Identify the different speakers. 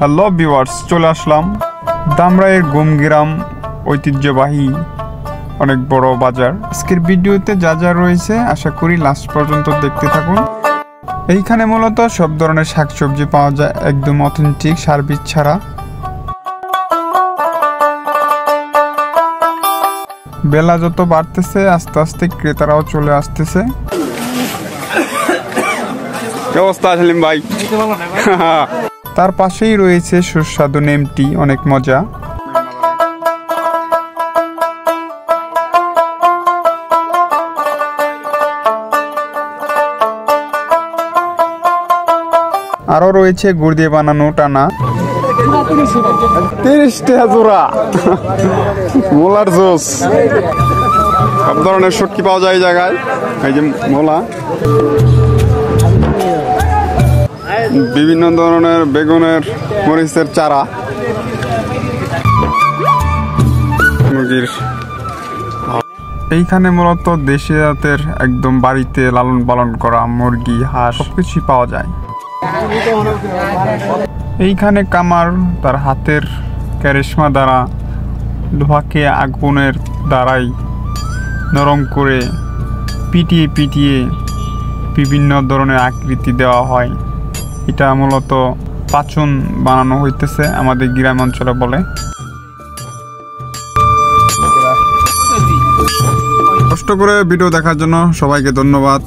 Speaker 1: Hello viewers, চলে আসলাম দামরাইয়ের গুমগ্রাম ঐতিহ্যবাহী অনেক বড় বাজার। আজকের ভিডিওতে যা যা রয়েছে আশা করি লাস্ট পর্যন্ত দেখতে থাকুন। এইখানে মূলত সব ধরনের শাকসবজি পাওয়া যায়, একদম অথেন্টিক, সার্ভিস ছাড়া। বেলা যত বাড়তেছে আস্তে আস্তে ক্রেতারাও চলে আসতেছে। কি অবস্থা সেলিম ভাই? তার পাশেই রয়েছে সুস্বাদু নেমটি, অনেক মজা। আরো রয়েছে গুড় দিয়ে বানানো টানা। 30 টাকা জোড়া মোলার জুস। সব ধরনের শুটকি পাওয়া যায় এই জায়গায়। এই যে মোলা, বিভিন্ন ধরনের বেগুনের, মরিচের চারা, মুরগির। এইখানে মূলত দেশি জাতের একদম বাড়িতে লালন পালন করা মুরগি, হাঁস সবকিছুই পাওয়া যায়। এইখানে কামার তার হাতের ক্যারিশমা দ্বারা লোহাকে আগুনের দ্বারাই নরম করে পিটিয়ে পিটিয়ে বিভিন্ন ধরনের আকৃতি দেওয়া হয়। এটা মূলত পাচন বানানো হইতেছে আমাদের গ্রাম অঞ্চলে বলে। কষ্ট করে ভিডিও দেখার জন্য সবাইকে ধন্যবাদ।